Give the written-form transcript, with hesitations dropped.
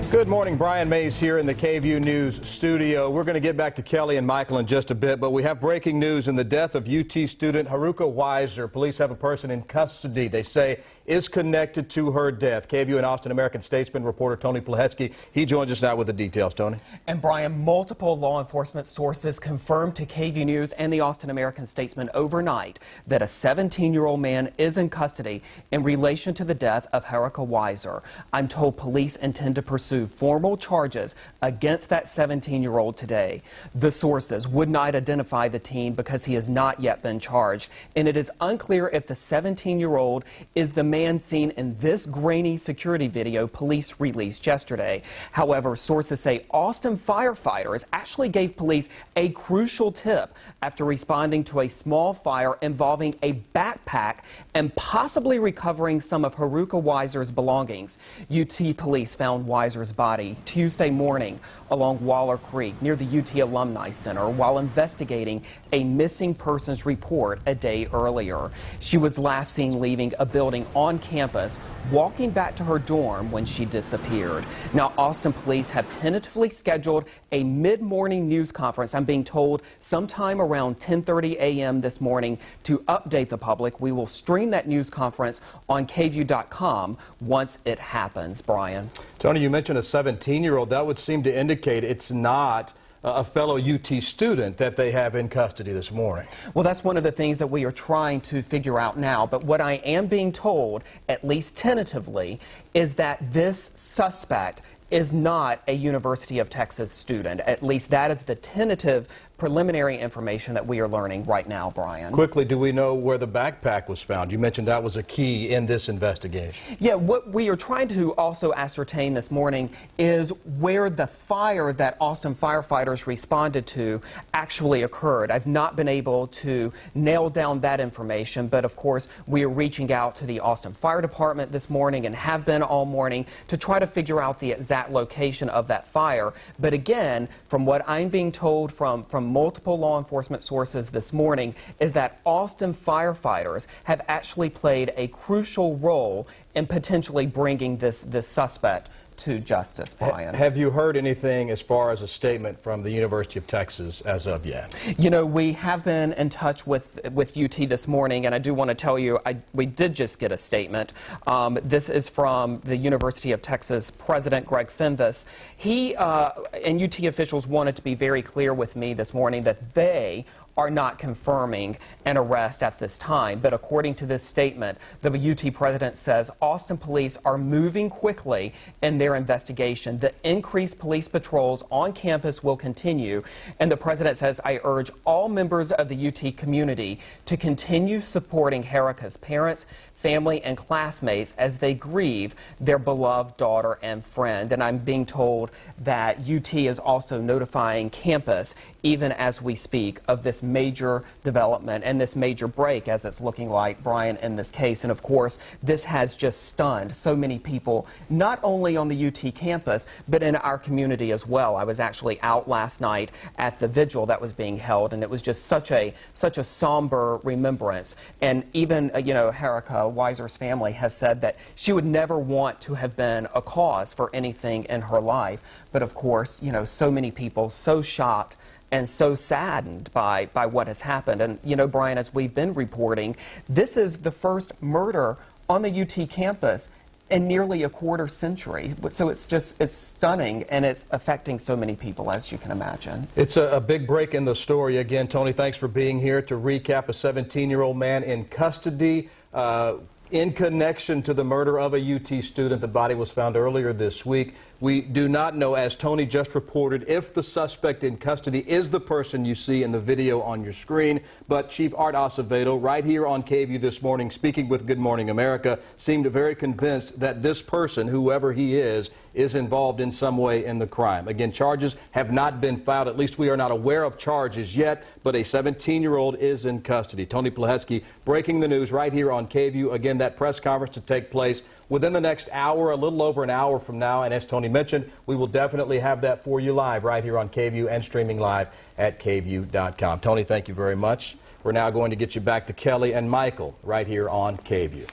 Good morning, Brian Mays here in the KVUE News studio. We're going to get back to Kelly and Michael in just a bit, but we have breaking news in the death of UT student Haruka Weiser. Police have a person in custody they say is connected to her death. KVUE and Austin American-Statesman reporter Tony Plahetsky, he joins us now with the details. Tony. And Brian, multiple law enforcement sources confirmed to KVUE News and the Austin American-Statesman overnight that a 17-year-old man is in custody in relation to the death of Haruka Weiser. I'm told police intend to pursue formal charges against that 17-year-old today. The sources would not identify the teen because he has not yet been charged, and it is unclear if the 17-year-old is the man seen in this grainy security video police released yesterday. However, sources say Austin firefighters actually gave police a crucial tip after responding to a small fire involving a backpack and possibly recovering some of Haruka Weiser's belongings. UT police found Weiser's body Tuesday morning along Waller Creek near the UT Alumni Center while investigating a missing persons report a day earlier. She was last seen leaving a building on campus, walking back to her dorm when she disappeared. Now, Austin police have tentatively scheduled a mid-morning news conference, I'm being told sometime around 10:30 a.m. this morning to update the public. We will stream that news conference on KVUE.com once it happens. Brian. Tony, you mentioned a 17-year-old. That would seem to indicate it's not a fellow UT student that they have in custody this morning. Well, that's one of the things that we are trying to figure out now. But what I am being told, at least tentatively, is that this suspect is not a University of Texas student. At least that is the tentative preliminary information that we are learning right now, Brian. Quickly, do we know where the backpack was found? You mentioned that was a key in this investigation. Yeah, what we are trying to also ascertain this morning is where the fire that Austin firefighters responded to actually occurred. I've not been able to nail down that information, but of course we are reaching out to the Austin Fire Department this morning and have been all morning to try to figure out the exact location of that fire. But again, from what I'm being told from multiple law enforcement sources this morning is that Austin firefighters have actually played a crucial role in potentially bringing this suspect to justice, Brian. Have you heard anything as far as a statement from the University of Texas as of yet? You know, we have been in touch with UT this morning, and I do want to tell you, we did just get a statement. This is from the University of Texas President Greg Fenves. He and UT officials wanted to be very clear with me this morning that they are not confirming an arrest at this time. But according to this statement, the UT president says Austin police are moving quickly in their investigation. The increased police patrols on campus will continue. And the president says, I urge all members of the UT community to continue supporting Haruka's parents, family, and classmates as they grieve their beloved daughter and friend. And I'm being told that UT is also notifying campus, even as we speak, of this major development and this major break, as it's looking like, Brian, in this case. And of course, this has just stunned so many people, not only on the UT campus, but in our community as well. I was actually out last night at the vigil that was being held, and it was just such a somber remembrance. And even, you know, Haruka Weiser's family has said that she would never want to have been a cause for anything in her life. But of course, you know, so many people so shocked and so saddened by what has happened. And, you know, Brian, as we've been reporting, this is the first murder on the UT campus in nearly a quarter century. So it's stunning, and it's affecting so many people, as you can imagine. It's a big break in the story. Again, Tony, thanks for being here to recap. A 17-year-old man in custody in connection to the murder of a UT student. The body was found earlier this week. We do not know, as Tony just reported, if the suspect in custody is the person you see in the video on your screen. But Chief Art Acevedo, right here on KVUE this morning, speaking with Good Morning America, seemed very convinced that this person, whoever he is involved in some way in the crime. Again, charges have not been filed. At least we are not aware of charges yet, but a 17-year-old is in custody. Tony Plahetsky breaking the news right here on KVUE. Again, that press conference to take place within the next hour, a little over an hour from now. And as Tony mentioned, we will definitely have that for you live right here on KVUE and streaming live at KVUE.com. Tony, thank you very much. We're now going to get you back to Kelly and Michael right here on KVUE.